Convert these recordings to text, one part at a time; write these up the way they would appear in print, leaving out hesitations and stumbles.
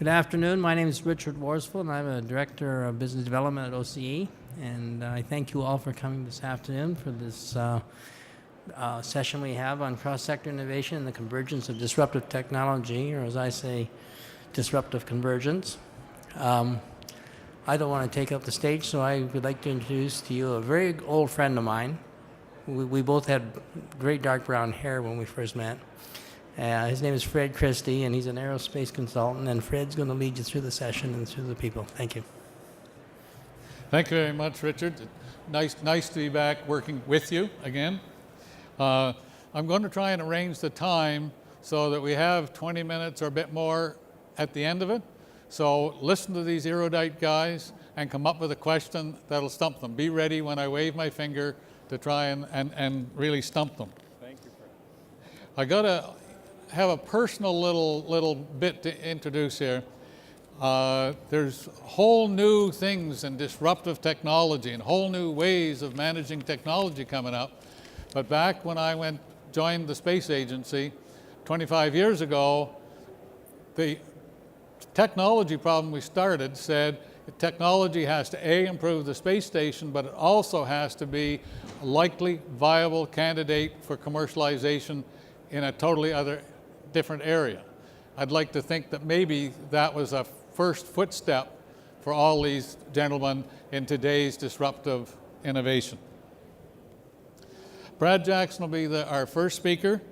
Good afternoon. My name is Richard Worsfold, and I'm a Director of Business Development at OCE. And I thank you all for coming this afternoon for this session we have on cross-sector innovation and the convergence of disruptive technology, or as I say, disruptive convergence. I don't want to take up the stage, so I would like to introduce to you a very old friend of mine. We both had great dark brown hair when we first met. His name is Fred Christie, and he's an aerospace consultant, and Fred's going to lead you through the session and through the people. Thank you. Thank you very much, Richard. Nice to be back working with you again. I'm going to try and arrange the time so that we have 20 minutes or a bit more at the end of it. So listen to these erudite guys and come up with a question that'll stump them. Be ready when I wave my finger to try and really stump them. Thank you, Fred. I got to have a personal little bit to introduce here. There's whole new things in disruptive technology and whole new ways of managing technology coming up. But back when I joined the space agency 25 years ago, the technology problem we started said technology has to A, improve the space station, but it also has to be a likely viable candidate for commercialization in a totally different area. I'd like to think that maybe that was a first footstep for all these gentlemen in today's disruptive innovation. Brad Jackson will be our first speaker.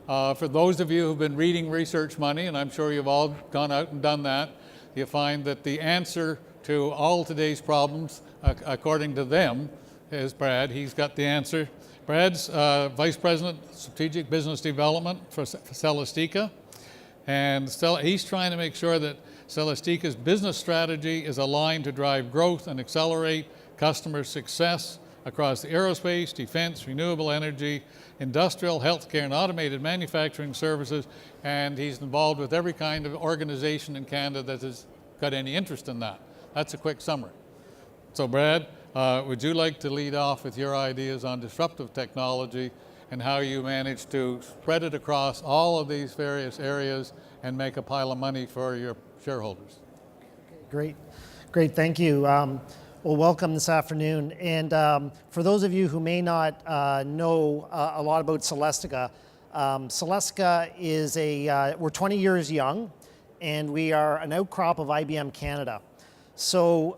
For those of you who've been reading Research Money, and I'm sure you've all gone out and done that, you find that the answer to all today's problems, according to them, is Brad. He's got the answer. Brad's Vice President, Strategic Business Development for Celestica. And he's trying to make sure that Celestica's business strategy is aligned to drive growth and accelerate customer success across the aerospace, defense, renewable energy, industrial, healthcare, and automated manufacturing services. And he's involved with every kind of organization in Canada that has got any interest in that. That's a quick summary. So Brad, would you like to lead off with your ideas on disruptive technology and how you manage to spread it across all of these various areas and make a pile of money for your shareholders? Great, thank you. Well, welcome this afternoon. And for those of you who may not know a lot about Celestica, Celestica is we're 20 years young, and we are an outcrop of IBM Canada. So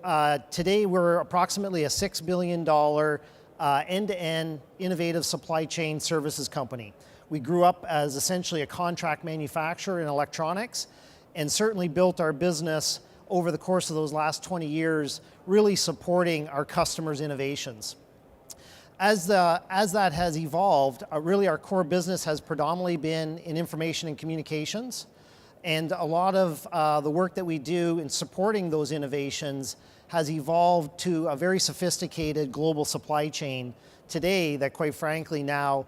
today we're approximately a $6 billion end-to-end innovative supply chain services company. We grew up as essentially a contract manufacturer in electronics, and certainly built our business over the course of those last 20 years, really supporting our customers' innovations. As that has evolved, really our core business has predominantly been in information and communications, and a lot of the work that we do in supporting those innovations has evolved to a very sophisticated global supply chain today that, quite frankly, now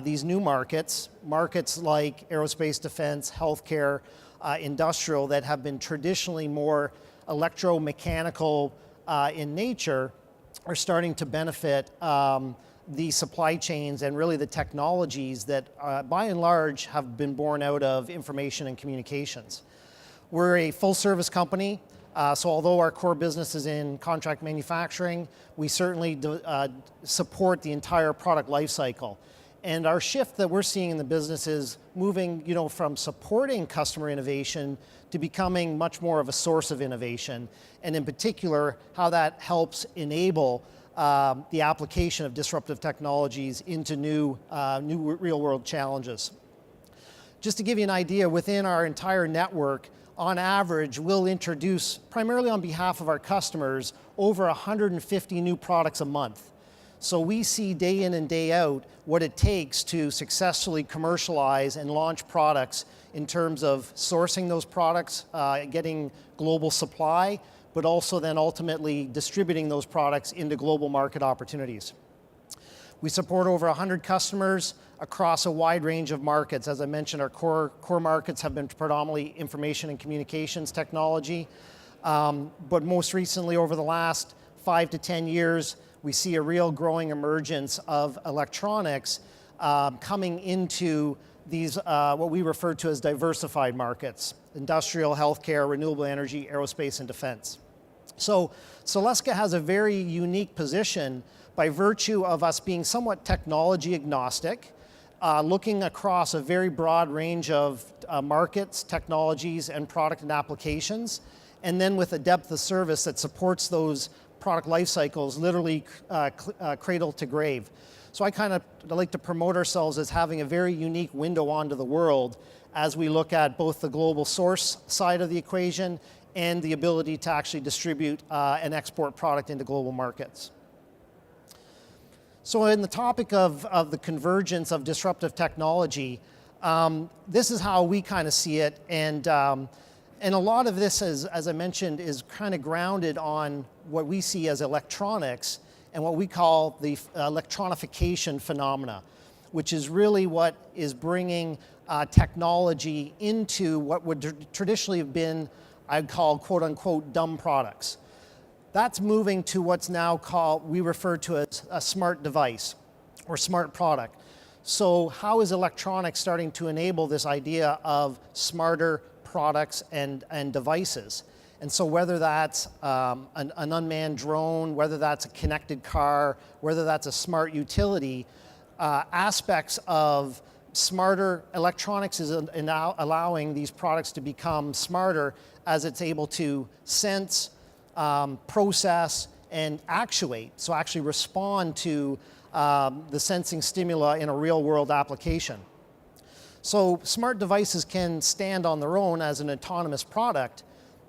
these new markets like aerospace, defense, healthcare, industrial, that have been traditionally more electromechanical in nature, are starting to benefit the supply chains and really the technologies that by and large have been born out of information and communications. We're a full service company, so although our core business is in contract manufacturing, we certainly support the entire product life cycle. And our shift that we're seeing in the business is moving, from supporting customer innovation to becoming much more of a source of innovation, and in particular, how that helps enable the application of disruptive technologies into new real-world challenges. Just to give you an idea, within our entire network, on average, we'll introduce, primarily on behalf of our customers, over 150 new products a month. So we see day in and day out what it takes to successfully commercialize and launch products in terms of sourcing those products, getting global supply, but also then ultimately distributing those products into global market opportunities. We support over 100 customers across a wide range of markets. As I mentioned, our core markets have been predominantly information and communications technology, but most recently, over the last 5 to 10 years, we see a real growing emergence of electronics coming into these what we refer to as diversified markets: industrial, healthcare, renewable energy, aerospace, and defense. So Celestica has a very unique position by virtue of us being somewhat technology agnostic, looking across a very broad range of markets, technologies, and product and applications, and then with a depth of service that supports those product life cycles, literally cradle to grave. So I kind of like to promote ourselves as having a very unique window onto the world as we look at both the global source side of the equation and the ability to actually distribute and export product into global markets. So in the topic of the convergence of disruptive technology, this is how we kind of see it. And a lot of this, as I mentioned, is kind of grounded on what we see as electronics and what we call the electronification phenomena, which is really what is bringing technology into what would traditionally have been, I'd call, quote unquote, dumb products. That's moving to what's now called, we refer to as a smart device or smart product. So how is electronics starting to enable this idea of smarter products and devices? And so whether that's an unmanned drone, whether that's a connected car, whether that's a smart utility, aspects of smarter electronics is now allowing these products to become smarter as it's able to sense, process, and actuate, so actually respond to the sensing stimuli in a real world application. So smart devices can stand on their own as an autonomous product,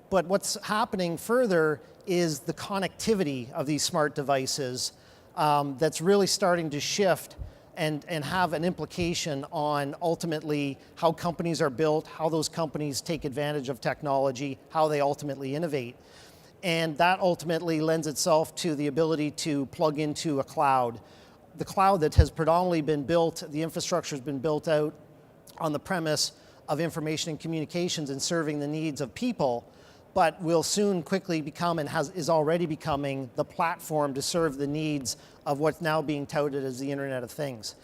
but what's happening further is the connectivity of these smart devices that's really starting to shift and have an implication on ultimately how companies are built, how those companies take advantage of technology, how they ultimately innovate. And that ultimately lends itself to the ability to plug into a cloud. The cloud that has predominantly been built, the infrastructure has been built out on the premise of information and communications and serving the needs of people, but will soon quickly become and is already becoming the platform to serve the needs of what's now being touted as the Internet of Things.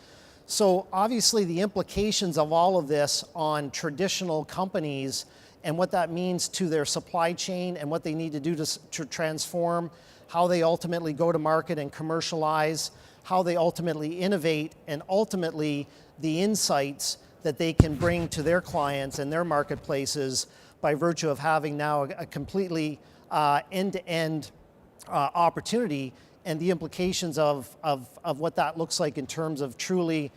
So obviously the implications of all of this on traditional companies and what that means to their supply chain and what they need to do to transform, how they ultimately go to market and commercialize, how they ultimately innovate, and ultimately the insights that they can bring to their clients and their marketplaces by virtue of having now a completely end-to-end opportunity, and the implications of what that looks like in terms of truly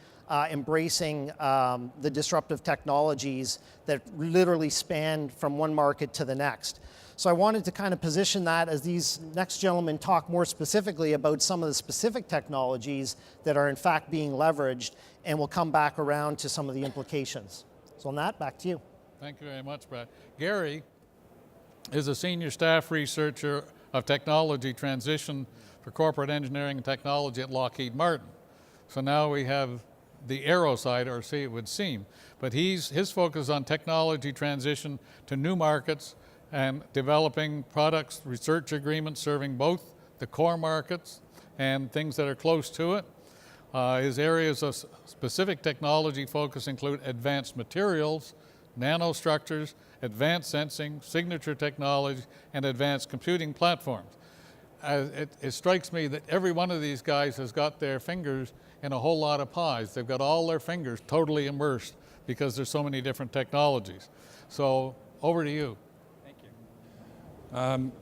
embracing the disruptive technologies that literally span from one market to the next. So I wanted to kind of position that as these next gentlemen talk more specifically about some of the specific technologies that are in fact being leveraged, and we'll come back around to some of the implications. So on that, back to you. Thank you very much, Brad. Gary is a senior staff researcher of technology transition for corporate engineering and technology at Lockheed Martin. So now we have the aero side, or it would seem, but his focus on technology transition to new markets and developing products, research agreements serving both the core markets and things that are close to it. His areas of specific technology focus include advanced materials, nanostructures, advanced sensing, signature technology, and advanced computing platforms. It strikes me that every one of these guys has got their fingers in a whole lot of pies. They've got all their fingers totally immersed because there's so many different technologies. So over to you. Thank you.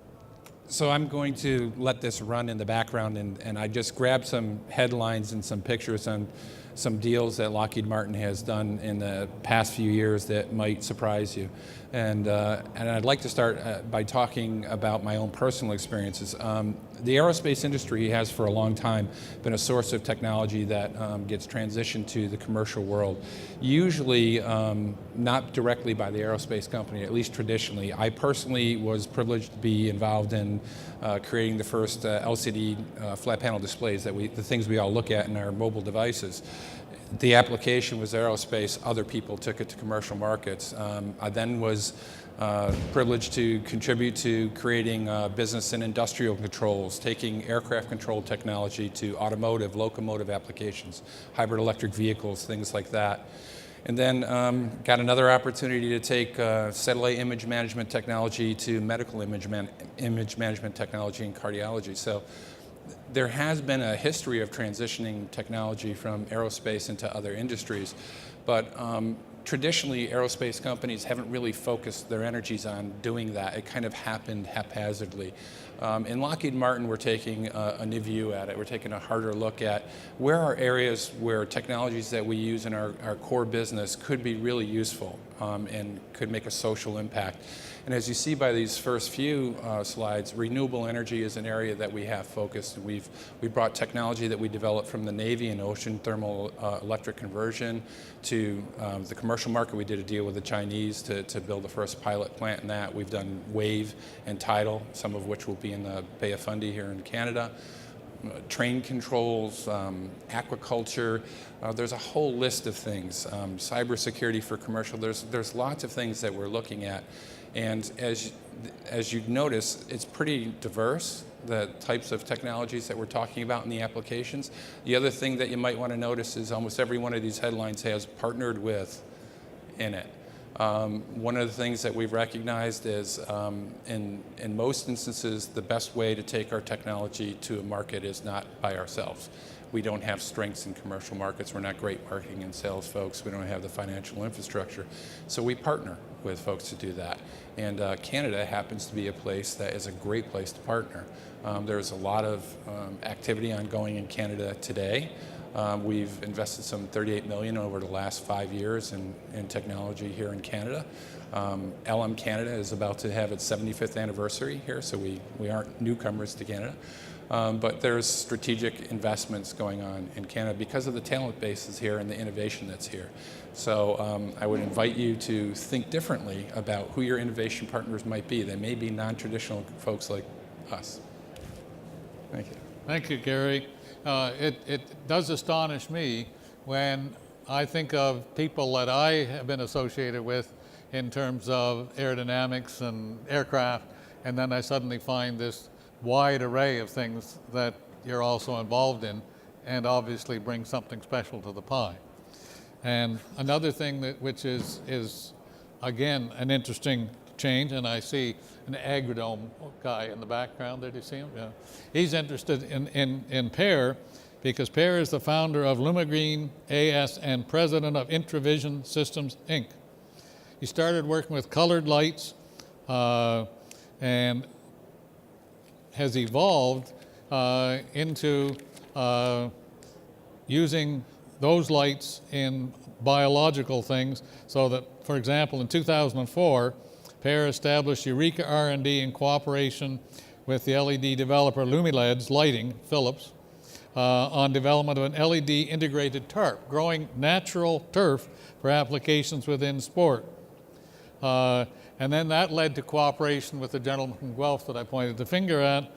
So I'm going to let this run in the background, and I just grabbed some headlines and some pictures on some deals that Lockheed Martin has done in the past few years that might surprise you. And I'd like to start by talking about my own personal experiences. The aerospace industry has for a long time been a source of technology that gets transitioned to the commercial world, usually not directly by the aerospace company, at least traditionally. I personally was privileged to be involved in creating the first LCD flat panel displays, the things we all look at in our mobile devices. The application was aerospace. Other people took it to commercial markets. I then was privileged to contribute to creating business and industrial controls, taking aircraft control technology to automotive, locomotive applications, hybrid electric vehicles, things like that. And then got another opportunity to take satellite image management technology to medical image management technology in cardiology. So there has been a history of transitioning technology from aerospace into other industries, but traditionally aerospace companies haven't really focused their energies on doing that. It kind of happened haphazardly. In Lockheed Martin, we're taking a new view at it. We're taking a harder look at where are areas where technologies that we use in our core business could be really useful and could make a social impact. And as you see by these first few slides, renewable energy is an area that we have focused. We brought technology that we developed from the Navy and ocean thermal electric conversion to the commercial market. We did a deal with the Chinese to build the first pilot plant in that. We've done wave and tidal, some of which will be in the Bay of Fundy here in Canada. Train controls, aquaculture, there's a whole list of things. Cybersecurity for commercial, there's lots of things that we're looking at. And as you notice, it's pretty diverse, the types of technologies that we're talking about in the applications. The other thing that you might want to notice is almost every one of these headlines has partnered with in it. One of the things that we've recognized is in most instances, the best way to take our technology to a market is not by ourselves. We don't have strengths in commercial markets. We're not great marketing and sales folks. We don't have the financial infrastructure. So we partner with folks to do that. And Canada happens to be a place that is a great place to partner. There's a lot of activity ongoing in Canada today. We've invested some $38 million over the last 5 years in technology here in Canada. LM Canada is about to have its 75th anniversary here, so we aren't newcomers to Canada. But there's strategic investments going on in Canada because of the talent bases here and the innovation that's here. So I would invite you to think differently about who your innovation partners might be. They may be non-traditional folks like us. Thank you. Thank you, Gary. It does astonish me when I think of people that I have been associated with in terms of aerodynamics and aircraft, and then I suddenly find this wide array of things that you're also involved in, and obviously bring something special to the pie. And another thing which is again an interesting change, and I see an agrodome guy in the background there. Do you see him? Yeah. He's interested in Per because Per is the founder of Lumigreen AS and president of Intravision Systems, Inc. He started working with colored lights and has evolved into using those lights in biological things, so that, for example, in 2004, Per established Eureka R&D in cooperation with the LED developer Lumileds Lighting, Philips, on development of an LED integrated tarp, growing natural turf for applications within sport. And then that led to cooperation with the gentleman from Guelph that I pointed the finger at,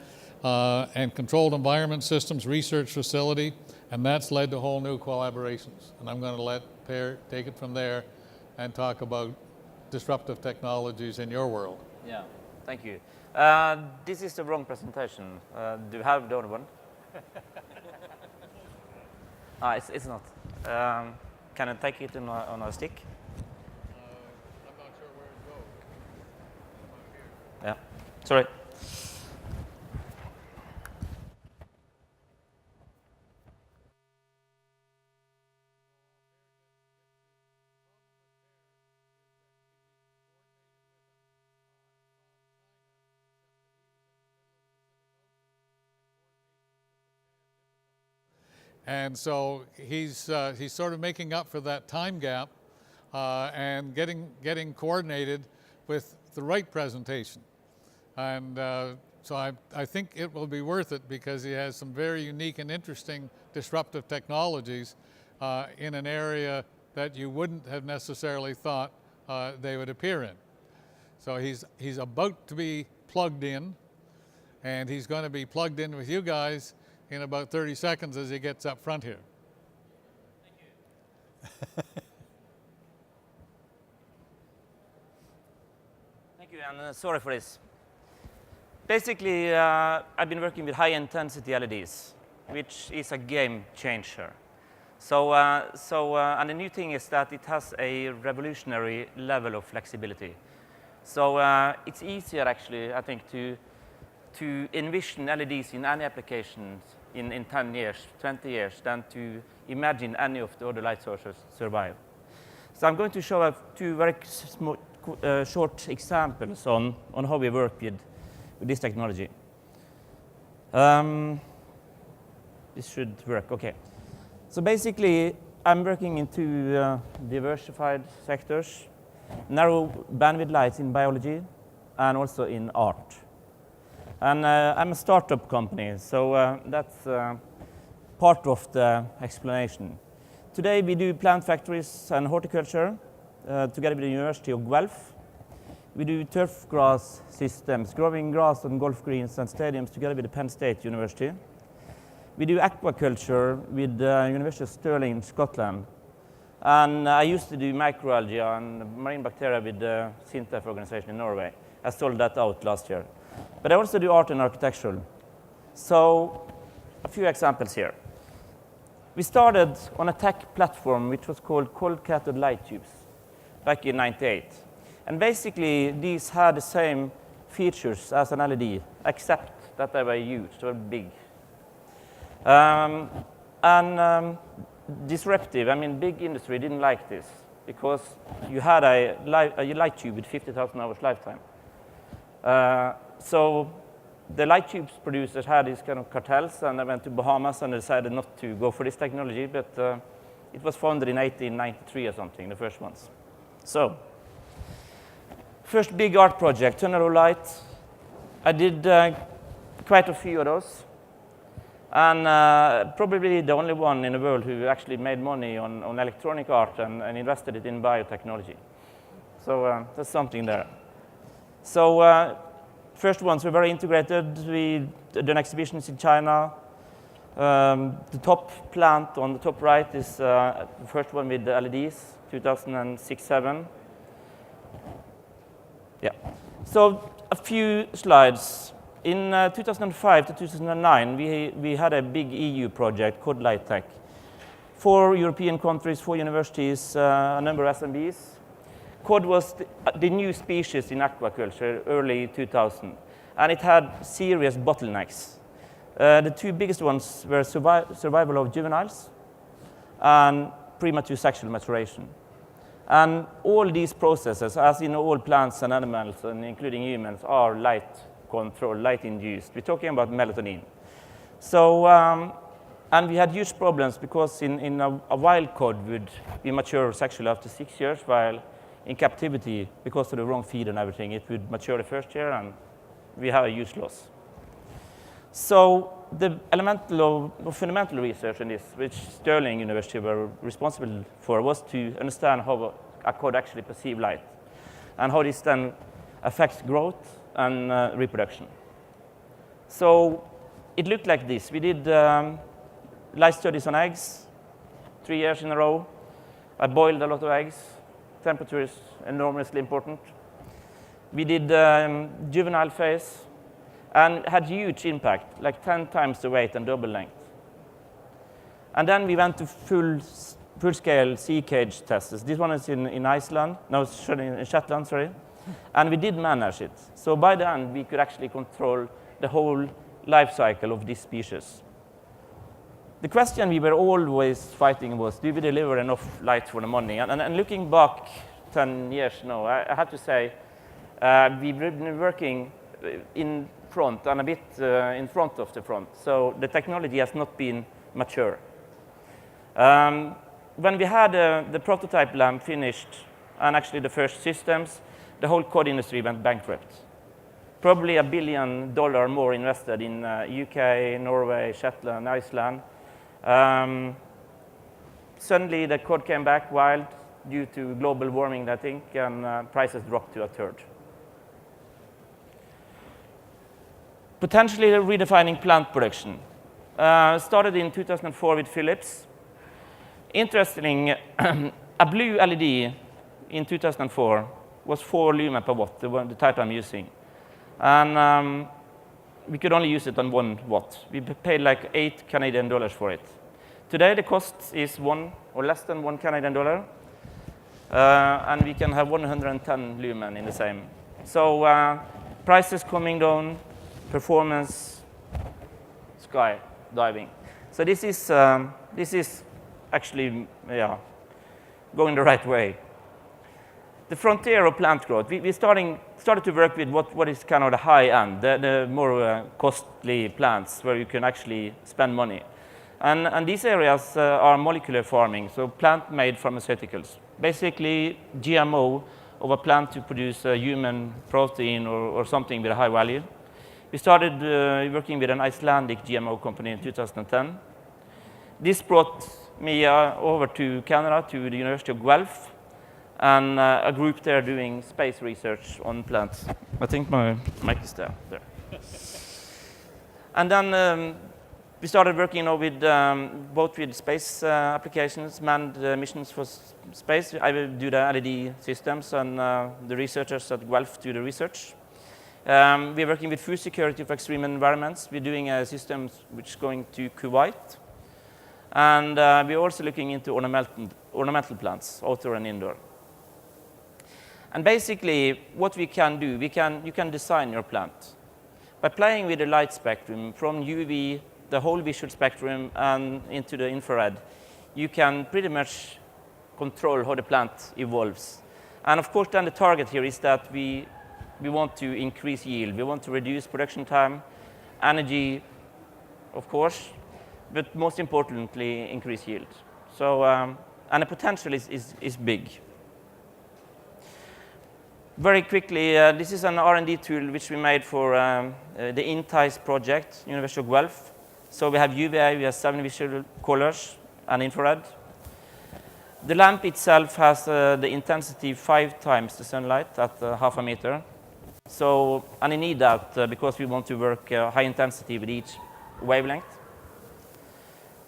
and Controlled Environment Systems Research Facility, and that's led to whole new collaborations. And I'm going to let Per take it from there and talk about disruptive technologies in your world. Yeah, thank you. This is the wrong presentation. Do you have the other one? It's not. Can I take it on a stick? I'm not sure where it goes. Yeah, sorry. And so he's sort of making up for that time gap and getting coordinated with the right presentation. And so I think it will be worth it because he has some very unique and interesting disruptive technologies in an area that you wouldn't have necessarily thought they would appear in. So he's about to be plugged in, and he's going to be plugged in with you guys in about 30 seconds as he gets up front here. Thank you, and sorry for this. Basically, I've been working with high-intensity LEDs, which is a game changer. And the new thing is that it has a revolutionary level of flexibility. So it's easier, actually, I think, to envision LEDs in any applications in 10 years, 20 years, than to imagine any of the other light sources survive. So I'm going to show two very short examples on how we work with this technology. This should work, OK. So basically, I'm working in two diversified sectors, narrow bandwidth lights in biology and also in art. And I'm a startup company, so that's part of the explanation. Today, we do plant factories and horticulture together with the University of Guelph. We do turf grass systems, growing grass on golf greens and stadiums together with the Penn State University. We do aquaculture with the University of Stirling in Scotland. And I used to do microalgae and marine bacteria with the SINTEF organization in Norway. I sold that out last year. But I also do art and architectural. So a few examples here. We started on a tech platform which was called cold cathode light tubes back in '98. And basically, these had the same features as an LED, except that they were huge, they were big. Disruptive, I mean, big industry didn't like this because you had a light tube with 50,000 hours lifetime. So the light tubes producers had these kind of cartels, and they went to Bahamas and decided not to go for this technology, but it was founded in 1893 or something, the first ones. So, first big art project, Tunnel of Light. I did quite a few of those. And probably the only one in the world who actually made money on electronic art and invested it in biotechnology. So there's something there. So first ones were very integrated. We done exhibitions in China. The top plant on the top right is the first one with the LEDs, 2006-07. Yeah. So a few slides. In 2005 to 2009, we had a big EU project called LightTech. 4 European countries, 4 universities, a number of SMBs. Cod was the new species in aquaculture, early 2000, and it had serious bottlenecks. The two biggest ones were survival of juveniles and premature sexual maturation. And all these processes, as in all plants and animals, and including humans, are light control, light induced. We're talking about melatonin. So, and we had huge problems because in a wild cod would be mature sexually after 6 years, while in captivity, because of the wrong feed and everything, it would mature the first year, and we have a huge loss. So the elemental or fundamental research in this, which Stirling University were responsible for, was to understand how a cod actually perceives light, and how this then affects growth and reproduction. So it looked like this. We did light studies on eggs, 3 years in a row. I boiled a lot of eggs. Temperature is enormously important. We did juvenile phase and had huge impact, like 10 times the weight and double length. And then we went to full-scale sea cage tests. This one is in Iceland, no, in Shetland, sorry. And we did manage it. So by the end, we could actually control the whole life cycle of this species. The question we were always fighting was, do we deliver enough light for the money? And looking back 10 years now, I have to say, we've been working in front and a bit in front of the front. So the technology has not been mature. When we had the prototype lamp finished, and actually the first systems, the whole cod industry went bankrupt. Probably $1 billion more invested in UK, Norway, Shetland, Iceland. Suddenly the cod came back wild due to global warming, I think, and prices dropped to a third. Potentially redefining plant production. Started in 2004 with Philips. Interesting, a blue LED in 2004 was 4 lumen per watt, the type I'm using. And we could only use it on 1 watt. We paid like $8 Canadian for it. Today the cost is 1 or less than 1 Canadian dollar, and we can have 110 lumen in the same. So prices coming down, performance sky diving. So this is actually going the right way. The frontier of plant growth. We started to work with what is kind of the high end, the more costly plants where you can actually spend money. And these areas are molecular farming, so plant-made pharmaceuticals. Basically, GMO of a plant to produce a human protein or something with a high value. We started working with an Icelandic GMO company in 2010. This brought me over to Canada, to the University of Guelph, and a group there doing space research on plants. I think my mic is there. And then we started working with both with space applications, manned missions for space. I will do the LED systems, and the researchers at Guelph do the research. We're working with food security for extreme environments. We're doing a system which is going to Kuwait. And we're also looking into ornamental plants, outdoor and indoor. And basically, what we can do, you can design your plant. By playing with the light spectrum from UV, the whole visual spectrum, and into the infrared, you can pretty much control how the plant evolves. And of course, then the target here is that we want to increase yield. We want to reduce production time, energy, of course, but most importantly, increase yield. So, and the potential is big. Very quickly, this is an R&D tool which we made for the INTICE project, University of Guelph. So we have UVA, we have 7 visual colors, and infrared. The lamp itself has the intensity 5 times the sunlight at half a meter. So, and you need that because we want to work high intensity with each wavelength.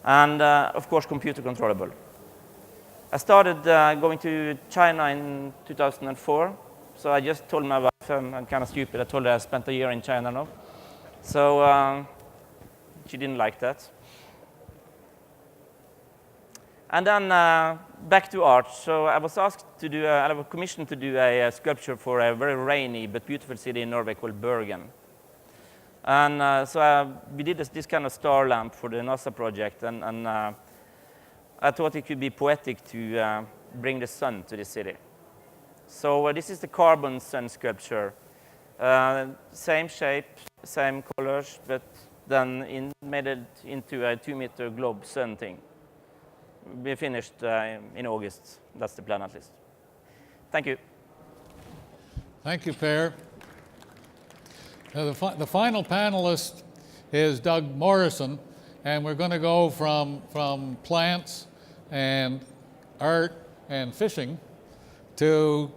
And of course, computer controllable. I started going to China in 2004. So I just told my wife, I'm kind of stupid, I told her I spent a year in China now. So she didn't like that. And then back to art. So I was asked to do, I was commissioned to do a sculpture for a very rainy but beautiful city in Norway called Bergen. And so we did this kind of star lamp for the NASA project, and I thought it could be poetic to bring the sun to the city. So this is the carbon sun sculpture. Same shape, same colors, but then made it into a 2-meter globe sun thing. We finished in August. That's the plan, at least. Thank you. Thank you, Per. Now, the final panelist is Doug Morrison, and we're going to go from plants and art and fishing to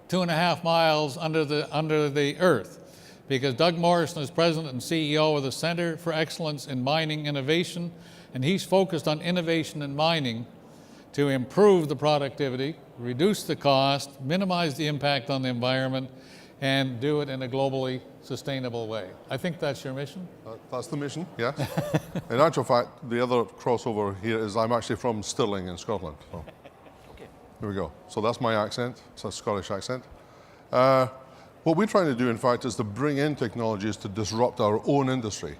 2.5 miles under the earth, because Doug Morrison is president and CEO of the Center for Excellence in Mining Innovation, and he's focused on innovation in mining to improve the productivity, reduce the cost, minimize the impact on the environment, and do it in a globally sustainable way. I think that's your mission? That's the mission, yes. In actual fact, the other crossover here is I'm actually from Stirling in Scotland. So. Okay. Here we go. So that's my accent. It's a Scottish accent. What we're trying to do, in fact, is to bring in technologies to disrupt our own industry.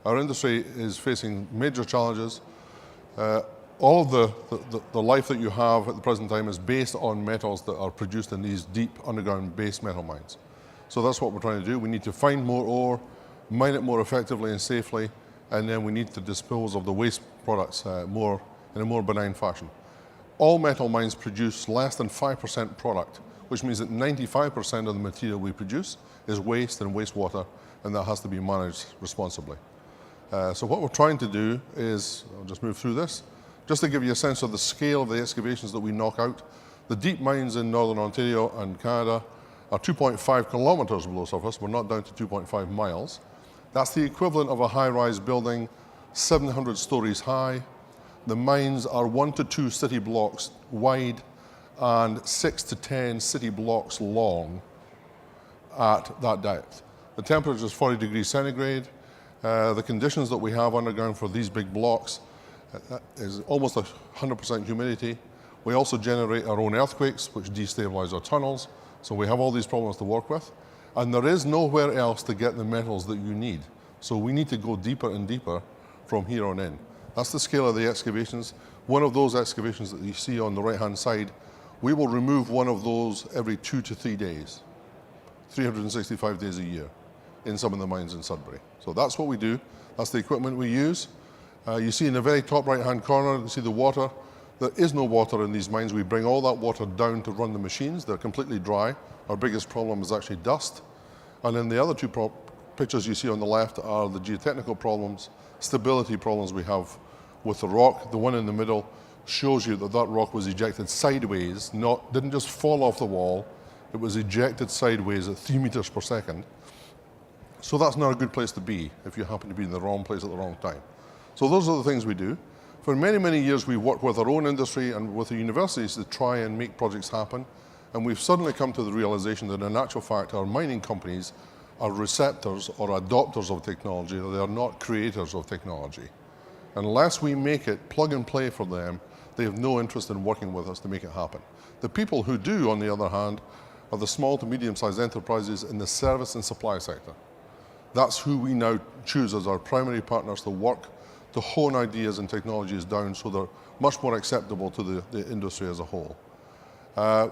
Our industry is facing major challenges. All of the life that you have at the present time is based on metals that are produced in these deep underground base metal mines. So that's what we're trying to do. We need to find more ore, mine it more effectively and safely, and then we need to dispose of the waste products in a more benign fashion. All metal mines produce less than 5% product, which means that 95% of the material we produce is waste and wastewater, and that has to be managed responsibly. So what we're trying to do is, I'll just move through this, just to give you a sense of the scale of the excavations that we knock out. The deep mines in Northern Ontario and Canada are 2.5 kilometers below surface. We're not down to 2.5 miles. That's the equivalent of a high-rise building, 700 stories high. The mines are 1 to 2 city blocks wide and 6 to 10 city blocks long at that depth. The temperature is 40 degrees centigrade. The conditions that we have underground for these big blocks That is almost 100% humidity. We also generate our own earthquakes, which destabilize our tunnels. So we have all these problems to work with. And there is nowhere else to get the metals that you need. So we need to go deeper and deeper from here on in. That's the scale of the excavations. One of those excavations that you see on the right-hand side, we will remove one of those every 2 to 3 days, 365 days a year in some of the mines in Sudbury. So that's what we do. That's the equipment we use. You see in the very top right-hand corner, you see the water. There is no water in these mines. We bring all that water down to run the machines. They're completely dry. Our biggest problem is actually dust. And then the other two pictures you see on the left are the geotechnical problems, stability problems we have with the rock. The one in the middle shows you that that rock was ejected sideways, didn't just fall off the wall. It was ejected sideways at 3 meters per second. So that's not a good place to be if you happen to be in the wrong place at the wrong time. So those are the things we do. For many, many years, we've worked with our own industry and with the universities to try and make projects happen. And we've suddenly come to the realization that in actual fact, our mining companies are receptors or adopters of technology. They are not creators of technology. Unless we make it plug and play for them, they have no interest in working with us to make it happen. The people who do, on the other hand, are the small to medium-sized enterprises in the service and supply sector. That's who we now choose as our primary partners to work to hone ideas and technologies down so they're much more acceptable to the industry as a whole.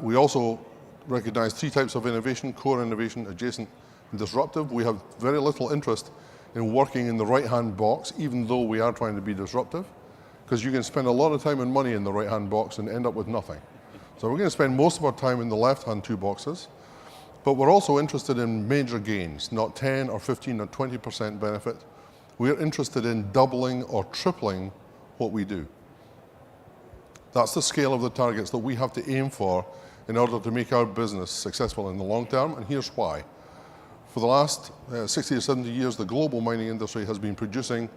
We also recognize 3 types of innovation: core innovation, adjacent, and disruptive. We have very little interest in working in the right-hand box, even though we are trying to be disruptive, because you can spend a lot of time and money in the right-hand box and end up with nothing. So we're going to spend most of our time in the left-hand 2 boxes, but we're also interested in major gains, not 10 or 15 or 20% benefit. We're interested in doubling or tripling what we do. That's the scale of the targets that we have to aim for in order to make our business successful in the long term, and here's why. For the last 60 or 70 years, the global mining industry has been producing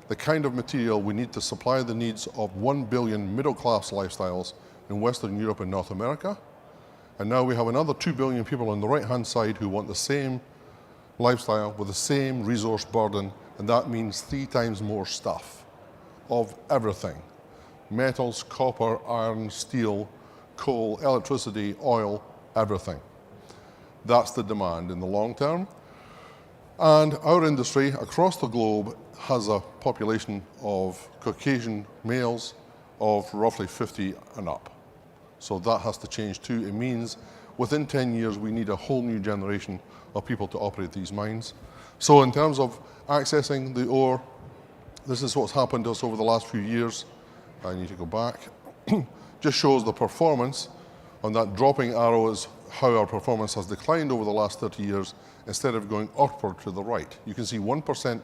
the kind of material we need to supply the needs of 1 billion middle-class lifestyles in Western Europe and North America. And now we have another 2 billion people on the right-hand side who want the same lifestyle with the same resource burden, and that means 3 times more stuff of everything. Metals, copper, iron, steel, coal, electricity, oil, everything. That's the demand in the long term. And our industry across the globe has a population of Caucasian males of roughly 50 and up. So that has to change too. It means within 10 years, we need a whole new generation of people to operate these mines. So in terms of accessing the ore, this is what's happened to us over the last few years. I need to go back. Just shows the performance. On that dropping arrow is how our performance has declined over the last 30 years instead of going upward to the right. You can see 1%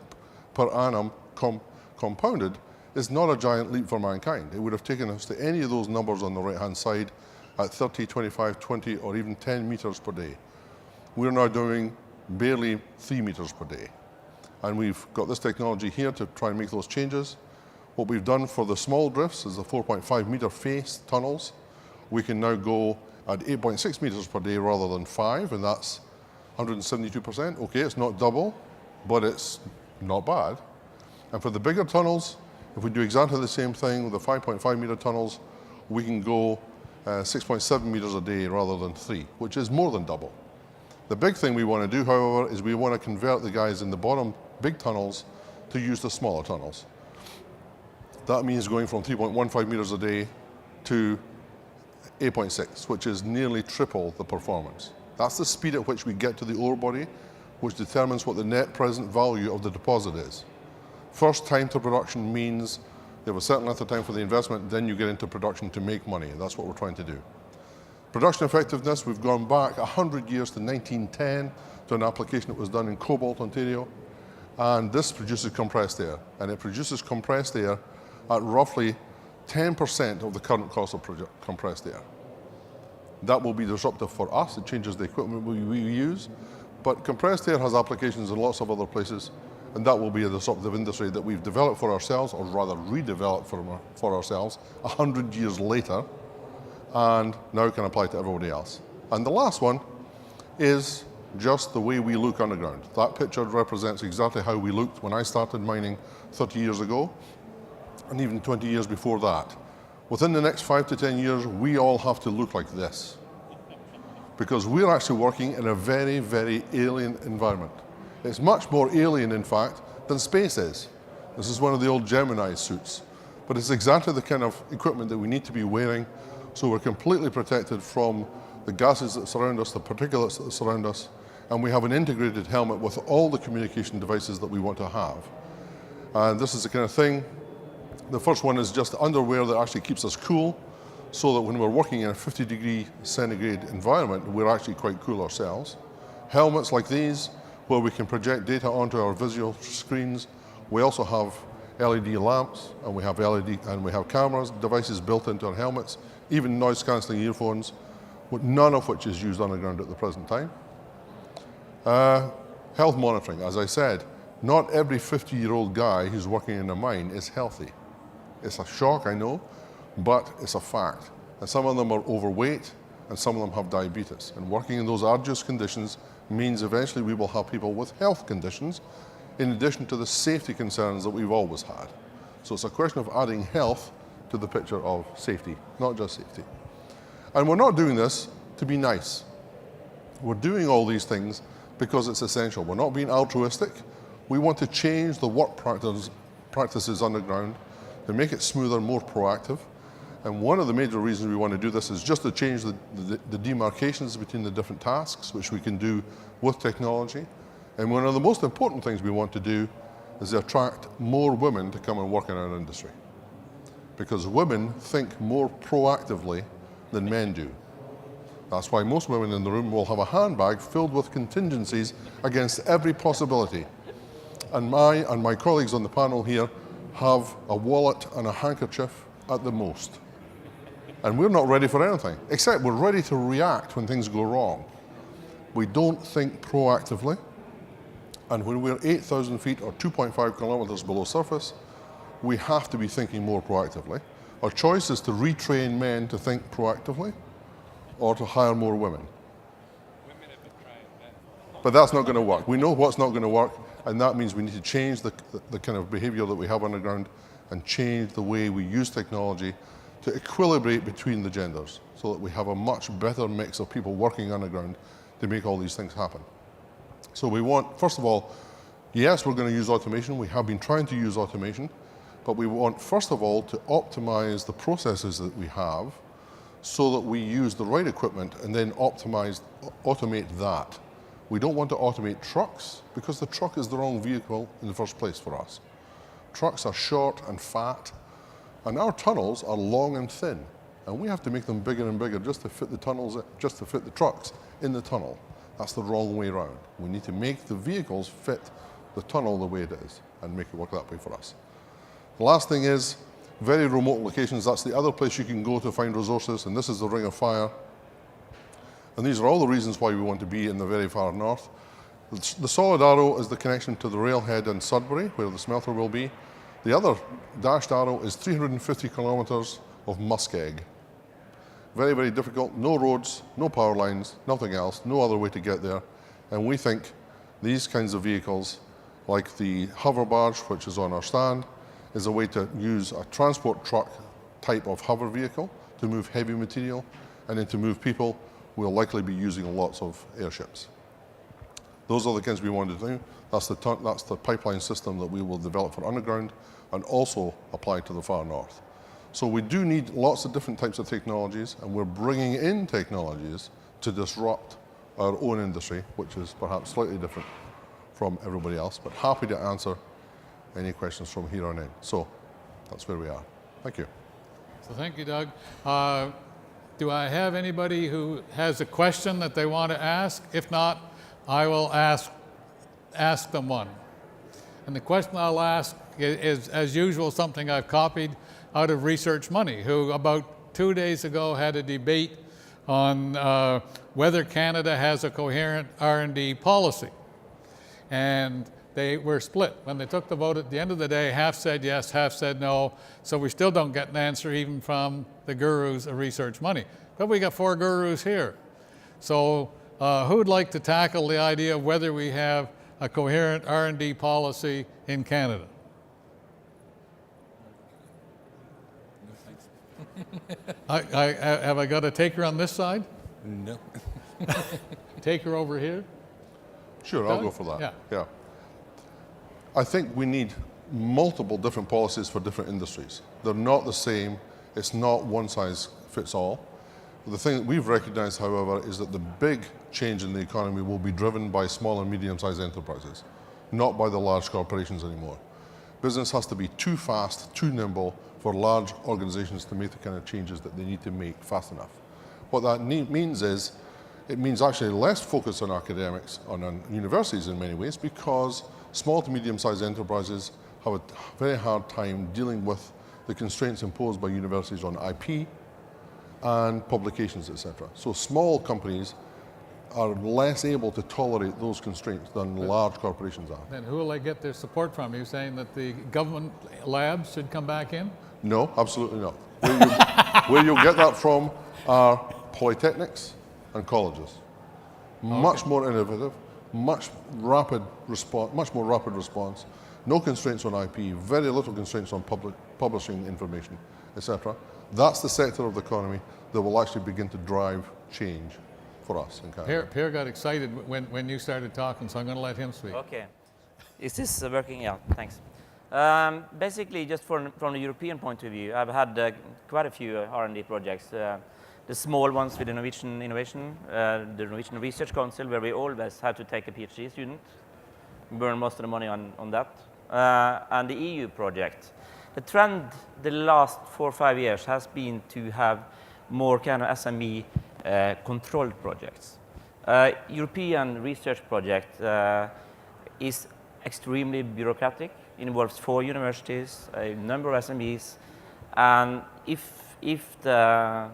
per annum compounded is not a giant leap for mankind. It would have taken us to any of those numbers on the right-hand side at 30, 25, 20, or even 10 meters per day. We're now doing barely 3 meters per day. And we've got this technology here to try and make those changes. What we've done for the small drifts is the 4.5 meter face tunnels. We can now go at 8.6 meters per day rather than 5, and that's 172%. Okay, it's not double, but it's not bad. And for the bigger tunnels, if we do exactly the same thing with the 5.5 meter tunnels, we can go 6.7 meters a day rather than 3, which is more than double. The big thing we want to do, however, is we want to convert the guys in the bottom big tunnels to use the smaller tunnels. That means going from 3.15 meters a day to 8.6, which is nearly triple the performance. That's the speed at which we get to the ore body, which determines what the net present value of the deposit is. First time to production means you have a certain length of time for the investment, then you get into production to make money. That's what we're trying to do. Production effectiveness, we've gone back 100 years to 1910 to an application that was done in Cobalt, Ontario. And this produces compressed air. And it produces compressed air at roughly 10% of the current cost of compressed air. That will be disruptive for us. It changes the equipment we use. But compressed air has applications in lots of other places. And that will be a disruptive industry that we've developed for ourselves, or rather redeveloped for ourselves 100 years later, and now can apply to everybody else. And the last one is just the way we look underground. That picture represents exactly how we looked when I started mining 30 years ago. and even 20 years before that. Within the next 5 to 10 years, we all have to look like this. Because we're actually working in a very, very alien environment. It's much more alien, in fact, than space is. This is one of the old Gemini suits. But it's exactly the kind of equipment that we need to be wearing, so we're completely protected from the gases that surround us, the particulates that surround us, and we have an integrated helmet with all the communication devices that we want to have. And this is the kind of thing. The first one is just underwear that actually keeps us cool, so that when we're working in a 50-degree centigrade environment, we're actually quite cool ourselves. Helmets like these, where we can project data onto our visual screens. We also have LED lamps, and we have cameras, devices built into our helmets, even noise-cancelling earphones, none of which is used underground at the present time. Health monitoring, as I said, not every 50-year-old guy who's working in a mine is healthy. It's a shock, I know, but it's a fact. And some of them are overweight, and some of them have diabetes. And working in those arduous conditions means eventually we will have people with health conditions, in addition to the safety concerns that we've always had. So it's a question of adding health to the picture of safety, not just safety. And we're not doing this to be nice. We're doing all these things because it's essential. We're not being altruistic. We want to change the work practices underground to make it smoother, more proactive. And one of the major reasons we want to do this is just to change the demarcations between the different tasks, which we can do with technology. And one of the most important things we want to do is to attract more women to come and work in our industry. Because women think more proactively than men do. That's why most women in the room will have a handbag filled with contingencies against every possibility. And my colleagues on the panel here have a wallet and a handkerchief at the most. And we're not ready for anything, except we're ready to react when things go wrong. We don't think proactively, and when we're 8,000 feet or 2.5 kilometers below surface, we have to be thinking more proactively. Our choice is to retrain men to think proactively, or to hire more women. Women have been trying that. But that's not going to work. We know what's not going to work, and that means we need to change the kind of behavior that we have underground and change the way we use technology to equilibrate between the genders so that we have a much better mix of people working underground to make all these things happen. So we want, first of all, yes, we're going to use automation. We have been trying to use automation, but we want, first of all, to optimize the processes that we have so that we use the right equipment and then automate that. We don't want to automate trucks because the truck is the wrong vehicle in the first place for us. Trucks are short and fat, and our tunnels are long and thin, and we have to make them bigger and bigger just to fit the tunnels, just to fit the trucks in the tunnel. That's the wrong way around. We need to make the vehicles fit the tunnel the way it is and make it work that way for us. The last thing is very remote locations. That's the other place you can go to find resources, and this is the Ring of Fire. And these are all the reasons why we want to be in the very far north. The solid arrow is the connection to the railhead in Sudbury, where the smelter will be. The other dashed arrow is 350 kilometers of muskeg. Very, very difficult, no roads, no power lines, nothing else, no other way to get there. And we think these kinds of vehicles, like the hover barge, which is on our stand, is a way to use a transport truck type of hover vehicle to move heavy material, and then to move people, we'll likely be using lots of airships. Those are the things we want to do. That's the pipeline system that we will develop for underground and also apply to the far north. So we do need lots of different types of technologies, and we're bringing in technologies to disrupt our own industry, which is perhaps slightly different from everybody else, but happy to answer any questions from here on in. So that's where we are. Thank you. So thank you, Doug. Do I have anybody who has a question that they want to ask? If not, I will ask them one. And the question I'll ask is, as usual, something I've copied out of Research Money, who about 2 days ago had a debate on whether Canada has a coherent R&D policy. And they were split. When they took the vote at the end of the day, half said yes, half said no. So we still don't get an answer even from the gurus of Research Money. But we got 4 gurus here. So who'd like to tackle the idea of whether we have a coherent R&D policy in Canada? Have I got a taker on this side? No. Taker over here? Sure, I'll Doug? go for that. Yeah. I think we need multiple different policies for different industries. They're not the same. It's not one size fits all. The thing that we've recognized, however, is that the big change in the economy will be driven by small and medium-sized enterprises, not by the large corporations anymore. Business has to be too fast, too nimble for large organizations to make the kind of changes that they need to make fast enough. What that means is, it means actually less focus on academics, on universities in many ways, because small to medium-sized enterprises have a very hard time dealing with the constraints imposed by universities on IP and publications, etc. So small companies are less able to tolerate those constraints than large corporations are. Then who will they get their support from? Are you saying that the government labs should come back in? No, absolutely not. Where you'll get that from are polytechnics and colleges. Much more innovative, much more rapid response, no constraints on IP, very little constraints on publishing information, etc. That's the sector of the economy that will actually begin to drive change for us in Canada. Pierre got excited when you started talking, so I'm going to let him speak. Okay. Is this working? Yeah, thanks. Basically, just from the European point of view, I've had quite a few R&D projects. The small ones with the Norwegian Innovation, the Norwegian Research Council, where we always had to take a PhD student, burn most of the money on that, and the EU project. The trend the last 4 or 5 years has been to have more kind of SME controlled projects. European research project is extremely bureaucratic. It involves 4 universities, a number of SMEs, and if the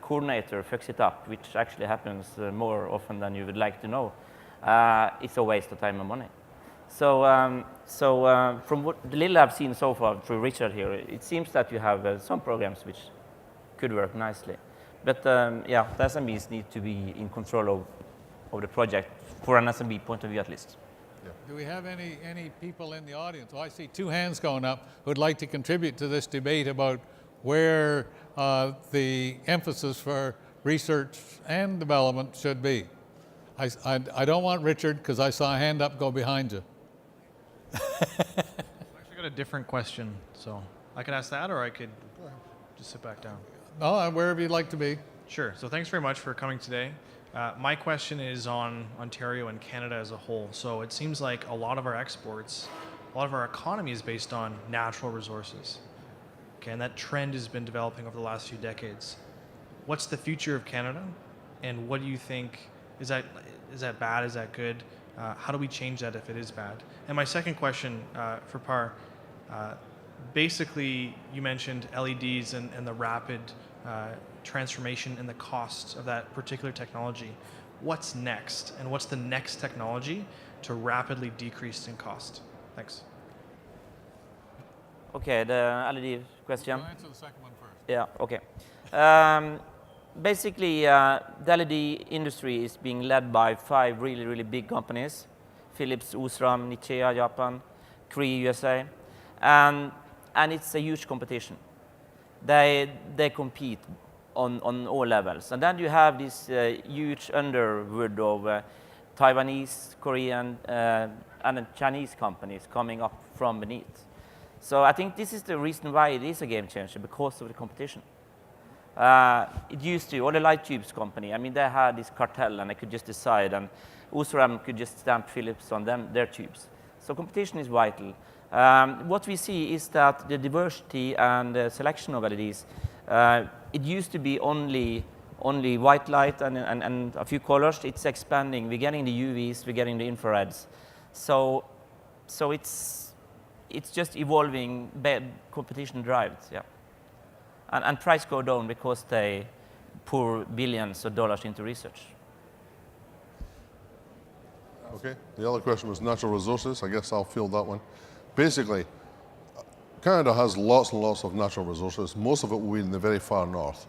coordinator fucks it up, which actually happens more often than you would like to know, it's a waste of time and money. So, from what the little I've seen so far through Richard here, it seems that you have some programs which could work nicely. But yeah, the SMEs need to be in control of the project, for an SME point of view at least. Do we have any people in the audience? Oh, I see 2 hands going up who would like to contribute to this debate about where the emphasis for research and development should be. I don't want Richard, because I saw a hand up go behind you. I've actually got a different question, so I could ask that, or I could just sit back down. No, wherever you'd like to be. Sure. So thanks very much for coming today. My question is on Ontario and Canada as a whole. So it seems like a lot of our exports, a lot of our economy is based on natural resources. Okay, and that trend has been developing over the last few decades. What's the future of Canada, and what do you think? Is that bad? Is that good? How do we change that if it is bad? And my second question for Par, basically you mentioned LEDs and the rapid transformation in the costs of that particular technology. What's next, and what's the next technology to rapidly decrease in cost? Thanks. Okay, the LED question. I'll answer the second one first. Yeah, okay. Basically, the LED industry is being led by 5 really, really big companies: Philips, Osram, Nichia, Japan, Cree, USA, and it's a huge competition. They compete on all levels, and then you have this huge underwood of Taiwanese, Korean, and Chinese companies coming up from beneath. So I think this is the reason why it is a game changer, because of the competition. It used to, all the light tubes company, I mean, they had this cartel and they could just decide, and Osram could just stamp Philips on their tubes. So competition is vital. What we see is that the diversity and the selection of LEDs, it used to be only white light and a few colors. It's expanding. We're getting the UVs, we're getting the infrareds. So it's just evolving, competition drives, yeah. And price go down because they pour billions of dollars into research. Okay, the other question was natural resources. I guess I'll field that one. Basically, Canada has lots and lots of natural resources. Most of it will be in the very far north.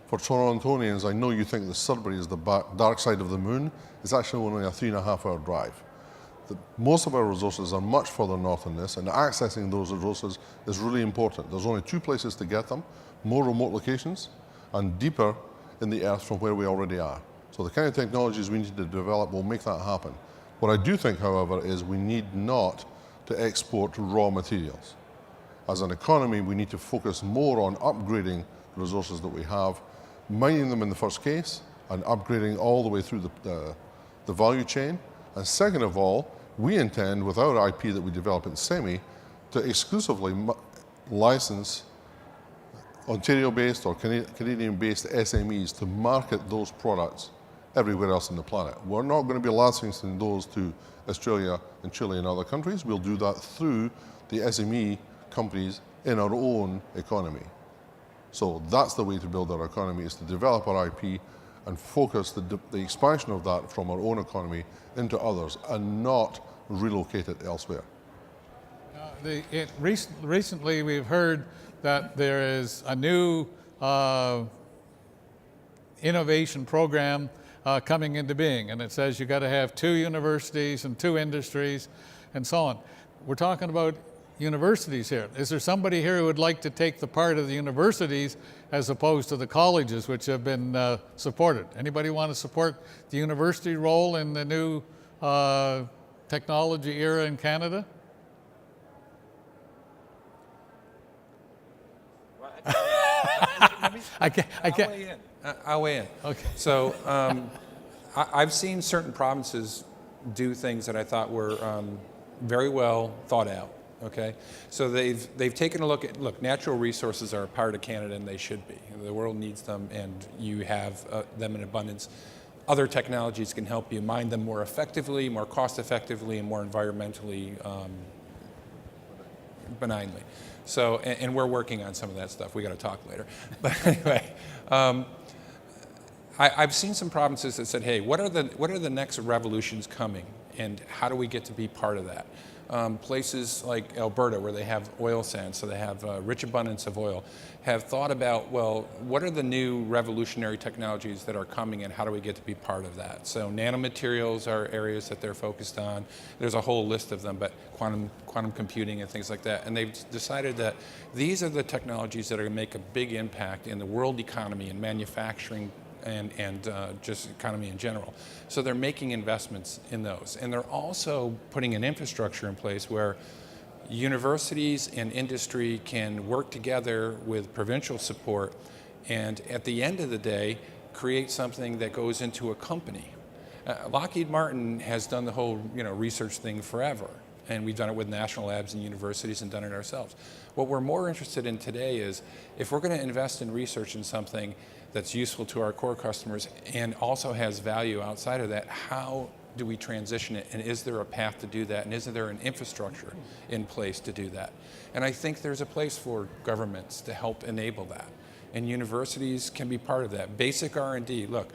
For Torontonians, I know you think that Sudbury is the dark side of the moon. It's actually only a 3.5-hour drive. Most of our resources are much further north than this, and accessing those resources is really important. There's only 2 places to get them, more remote locations and deeper in the earth from where we already are. So the kind of technologies we need to develop will make that happen. What I do think, however, is we need not to export raw materials. As an economy, we need to focus more on upgrading the resources that we have, mining them in the first case, and upgrading all the way through the value chain. And second of all, we intend, with our IP that we develop at CEMI, to exclusively license Ontario-based or Canadian-based SMEs to market those products everywhere else on the planet. We're not going to be licensing those to Australia and Chile and other countries. We'll do that through the SME companies in our own economy. So that's the way to build our economy, is to develop our IP and focus the expansion of that from our own economy into others and not relocate it elsewhere. Recently, we've heard that there is a new innovation program coming into being, and it says you got to have 2 universities and 2 industries and so on. We're talking about universities here. Is there somebody here who would like to take the part of the universities as opposed to the colleges, which have been supported? Anybody want to support the university role in the new technology era in Canada? I can't. I'll weigh in. Okay. So I've seen certain provinces do things that I thought were very well thought out. Okay, so they've taken a look at, natural resources are a part of Canada, and they should be. The world needs them, and you have them in abundance. Other technologies can help you mine them more effectively, more cost effectively, and more environmentally benignly. So, and we're working on some of that stuff. We got to talk later. But anyway, I've seen some provinces that said, "Hey, what are the next revolutions coming, and how do we get to be part of that?" Places like Alberta, where they have oil sands, so they have rich abundance of oil, have thought about, well, what are the new revolutionary technologies that are coming, and how do we get to be part of that? So nanomaterials are areas that they're focused on. There's a whole list of them, but quantum computing and things like that. And they've decided that these are the technologies that are going to make a big impact in the world economy and manufacturing and just economy in general. So they're making investments in those. And they're also putting an infrastructure in place where universities and industry can work together with provincial support, and at the end of the day, create something that goes into a company. Lockheed Martin has done the whole research thing forever, and we've done it with national labs and universities and done it ourselves. What we're more interested in today is, if we're going to invest in research in something that's useful to our core customers and also has value outside of that, how do we transition it, and is there a path to do that, and is there an infrastructure in place to do that? And I think there's a place for governments to help enable that, and universities can be part of that. Basic R&D, look,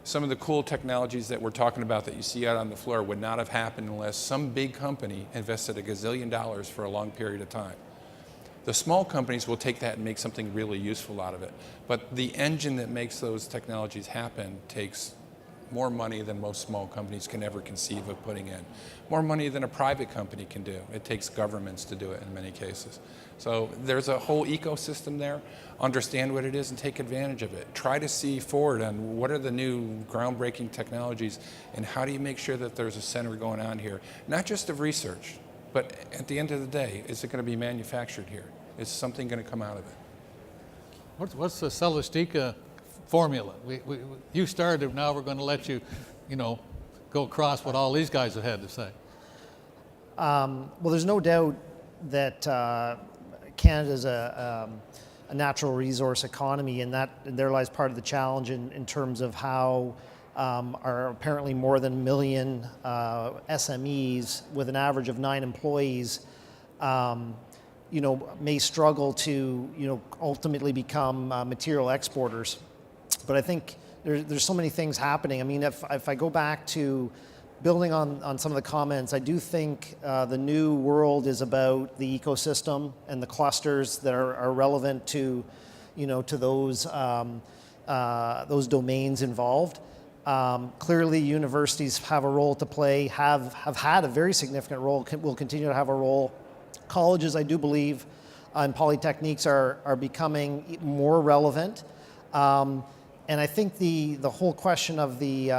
some of the cool technologies that we're talking about that you see out on the floor would not have happened unless some big company invested $1 gazillion for a long period of time. The small companies will take that and make something really useful out of it. But the engine that makes those technologies happen takes more money than most small companies can ever conceive of putting in. More money than a private company can do. It takes governments to do it in many cases. So there's a whole ecosystem there. Understand what it is and take advantage of it. Try to see forward on what are the new groundbreaking technologies, and how do you make sure that there's a center going on here, not just of research, but at the end of the day, is it going to be manufactured here? Is something going to come out of it? What's the Celestica formula? You started, now we're going to let you, go across what all these guys have had to say. Well, there's no doubt that Canada's a natural resource economy, and there lies part of the challenge in terms of how our apparently more than 1 million SMEs with an average of 9 employees may struggle to ultimately become material exporters. But I think there's so many things happening. I mean, if I go back to building on some of the comments, I do think the new world is about the ecosystem and the clusters that are relevant to those domains involved. Clearly, universities have a role to play, have had a very significant role, will continue to have a role. Colleges, I do believe, and polytechniques are becoming more relevant. And I think the whole question of the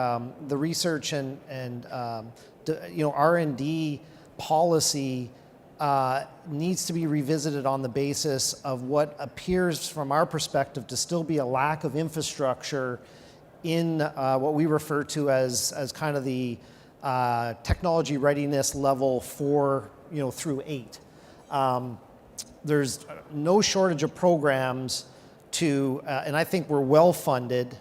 research and R&D policy needs to be revisited on the basis of what appears from our perspective to still be a lack of infrastructure in what we refer to as kind of the technology readiness level 4 through 8. There's no shortage of programs and I think we're well funded,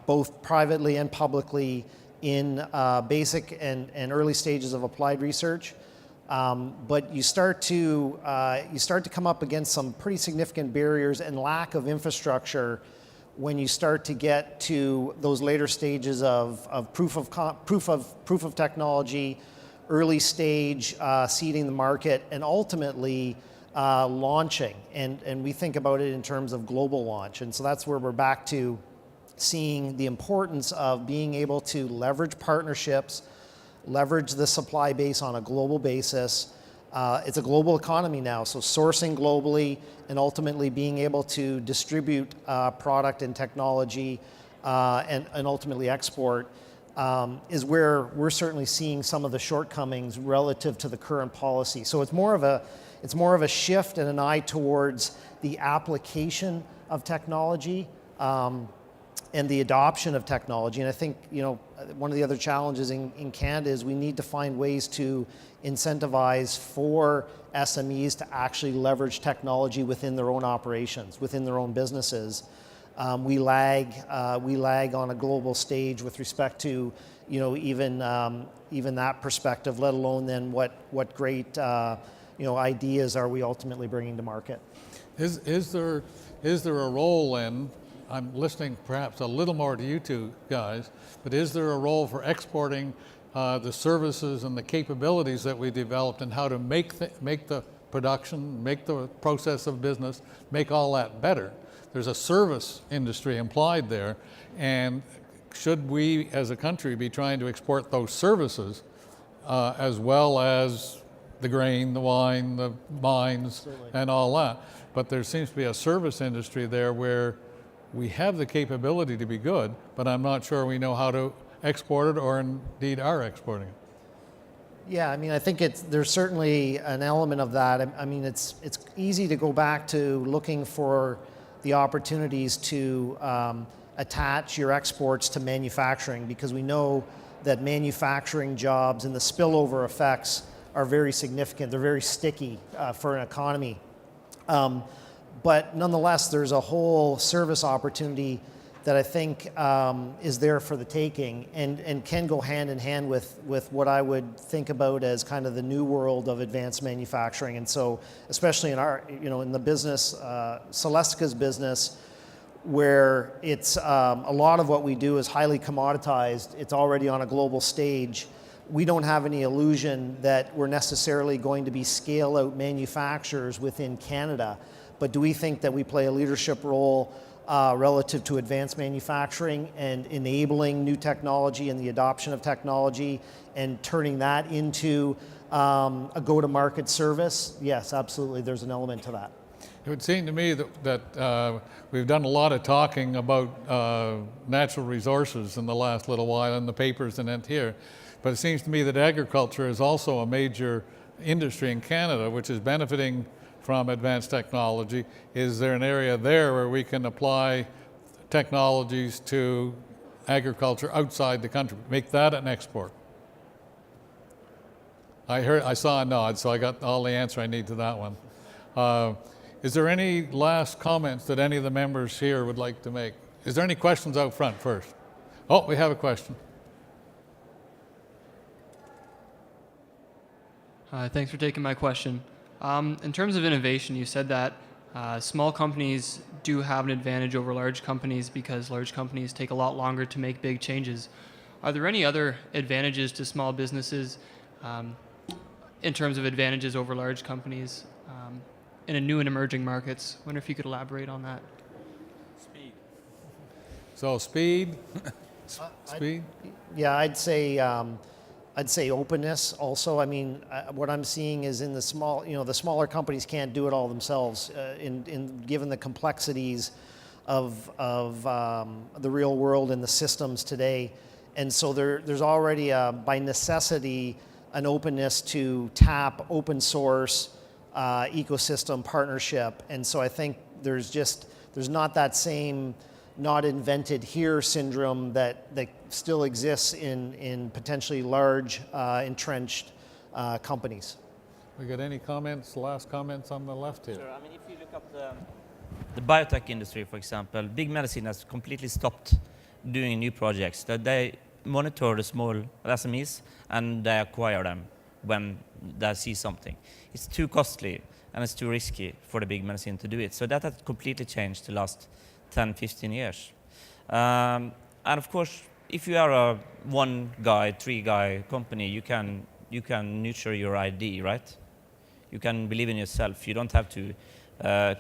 both privately and publicly, in basic and early stages of applied research. But you start to come up against some pretty significant barriers and lack of infrastructure when you start to get to those later stages of proof of technology, early stage seeding the market, and ultimately launching. And we think about it in terms of global launch. And so that's where we're back to seeing the importance of being able to leverage partnerships, leverage the supply base on a global basis. It's a global economy now, so sourcing globally and ultimately being able to distribute product and technology and ultimately export is where we're certainly seeing some of the shortcomings relative to the current policy. So it's more of a shift and an eye towards the application of technology and the adoption of technology. And I think one of the other challenges in Canada is we need to find ways to incentivize for SMEs to actually leverage technology within their own operations, within their own businesses. We lag on a global stage with respect to even that perspective, let alone then what great ideas are we ultimately bringing to market. Is there a role in, I'm listening perhaps a little more to you two guys, but is there a role for exporting the services and the capabilities that we developed and how to make the production, make the process of business, make all that better? There's a service industry implied there, and should we as a country be trying to export those services as well as the grain, the wine, the mines, and all that? But there seems to be a service industry there where we have the capability to be good, but I'm not sure we know how to export it or indeed are exporting it. Yeah, I mean, I think there's certainly an element of that. I mean, it's easy to go back to looking for the opportunities to attach your exports to manufacturing, because we know that manufacturing jobs and the spillover effects are very significant. They're very sticky for an economy. But nonetheless, there's a whole service opportunity that I think is there for the taking and can go hand in hand with what I would think about as kind of the new world of advanced manufacturing. And so, especially in our, in the business, Celestica's business, where it's a lot of what we do is highly commoditized. It's already on a global stage. We don't have any illusion that we're necessarily going to be scale out manufacturers within Canada. But do we think that we play a leadership role relative to advanced manufacturing and enabling new technology and the adoption of technology and turning that into a go-to-market service? Yes, absolutely. There's an element to that. It would seem to me that we've done a lot of talking about natural resources in the last little while in the papers and here, but it seems to me that agriculture is also a major industry in Canada which is benefiting from advanced technology. Is there an area there where we can apply technologies to agriculture outside the country, make that an export? I saw a nod, so I got all the answer I need to that one. Is there any last comments that any of the members here would like to make? Is there any questions out front first? Oh, we have a question. Thanks for taking my question. In terms of innovation, you said that small companies do have an advantage over large companies because large companies take a lot longer to make big changes. Are there any other advantages to small businesses in terms of advantages over large companies in a new and emerging markets? I wonder if you could elaborate on that. So speed, speed? Yeah, I'd say openness also. I mean, what I'm seeing is in the small, the smaller companies can't do it all themselves. Given the complexities of the real world and the systems today, and so there's already by necessity an openness to tap open source ecosystem partnership, and so I think there's not that same not invented here syndrome that still exists in potentially large entrenched companies. We got any comments, last comments on the left here? Sure. I mean, if you look up the biotech industry, for example, big medicine has completely stopped doing new projects. That they monitor the small SMEs and they acquire them when they see something. It's too costly and it's too risky for the big medicine to do it. So that has completely changed the last 10, 15 years. And of course, if you are a one guy, three guy company, you can nurture your ID, right? You can believe in yourself. You don't have to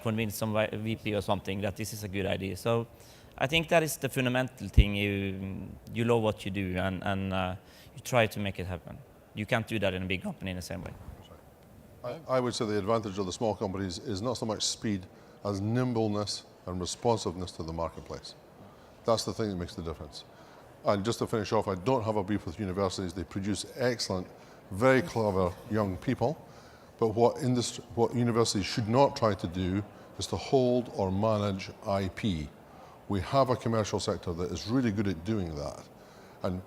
convince some VP or something that this is a good idea. So I think that is the fundamental thing. You love what you do and you try to make it happen. You can't do that in a big company in the same way. I would say the advantage of the small companies is not so much speed as nimbleness and responsiveness to the marketplace. That's the thing that makes the difference. And just to finish off, I don't have a beef with universities. They produce excellent, very clever young people. But what universities should not try to do is to hold or manage IP. We have a commercial sector that is really good at doing that. And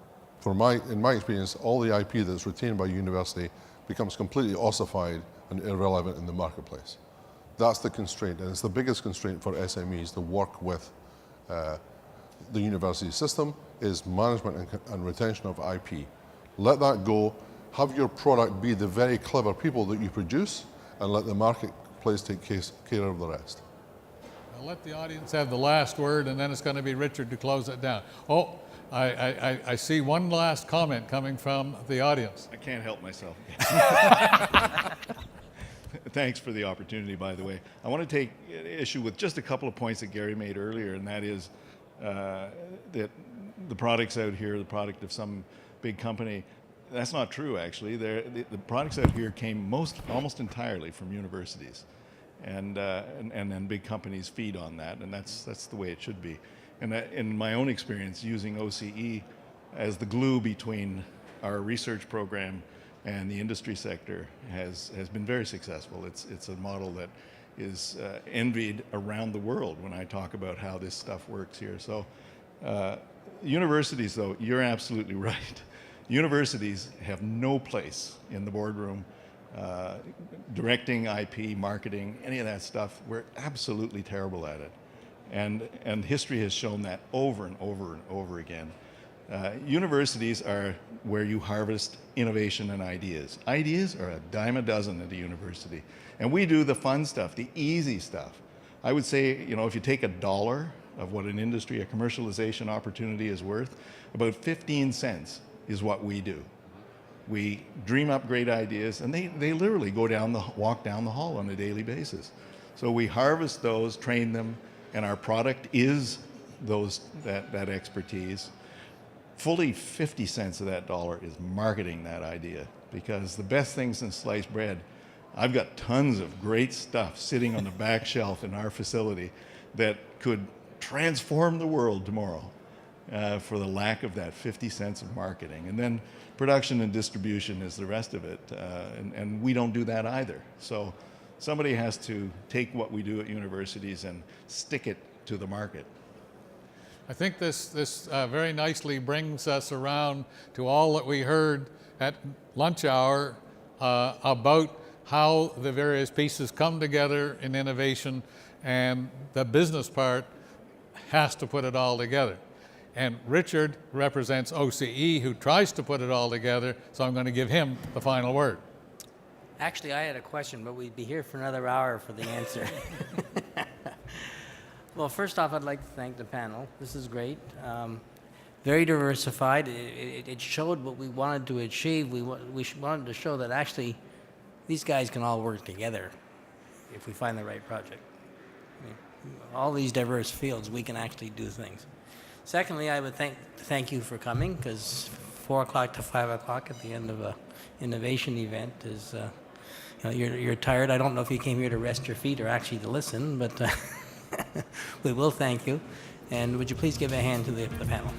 in my experience, all the IP that's retained by university becomes completely ossified and irrelevant in the marketplace. That's the constraint, and it's the biggest constraint for SMEs to work with the university system is management and retention of IP. Let that go. Have your product be the very clever people that you produce, and let the marketplace take care of the rest. I'll let the audience have the last word, and then it's going to be Richard to close it down. Oh, I see one last comment coming from the audience. I can't help myself. Thanks for the opportunity, by the way. I want to take issue with just a couple of points that Gary made earlier, and that is that the products out here, the product of some big company, that's not true, actually. The products out here came almost entirely from universities, and then big companies feed on that, and that's the way it should be. And in my own experience, using OCE as the glue between our research program and the industry sector has been very successful. It's a model that is envied around the world when I talk about how this stuff works here. So universities, though, you're absolutely right. Universities have no place in the boardroom directing IP, marketing, any of that stuff. We're absolutely terrible at it. And history has shown that over and over and over again. Universities are where you harvest innovation and ideas. Ideas are a dime a dozen at a university. And we do the fun stuff, the easy stuff. I would say, if you take $1 of what an industry, a commercialization opportunity is worth, about 15 cents is what we do. We dream up great ideas, and they literally walk down the hall on a daily basis. So we harvest those, train them, and our product is that expertise. Fully 50 cents of that dollar is marketing that idea, because the best things in sliced bread, I've got tons of great stuff sitting on the back shelf in our facility that could transform the world tomorrow for the lack of that 50 cents of marketing. And then production and distribution is the rest of it, and we don't do that either. So somebody has to take what we do at universities and stick it to the market. I think this very nicely brings us around to all that we heard at lunch hour about how the various pieces come together in innovation, and the business part has to put it all together. And Richard represents OCE, who tries to put it all together, so I'm going to give him the final word. Actually, I had a question, but we'd be here for another hour for the answer. Well, first off, I'd like to thank the panel. This is great. Very diversified. It showed what we wanted to achieve. We wanted to show that actually these guys can all work together if we find the right project. I mean, all these diverse fields, we can actually do things. Secondly, I would thank you for coming, because 4 o'clock to 5 o'clock at the end of a innovation event is, you're tired. I don't know if you came here to rest your feet or actually to listen, but we will thank you. And would you please give a hand to the panel?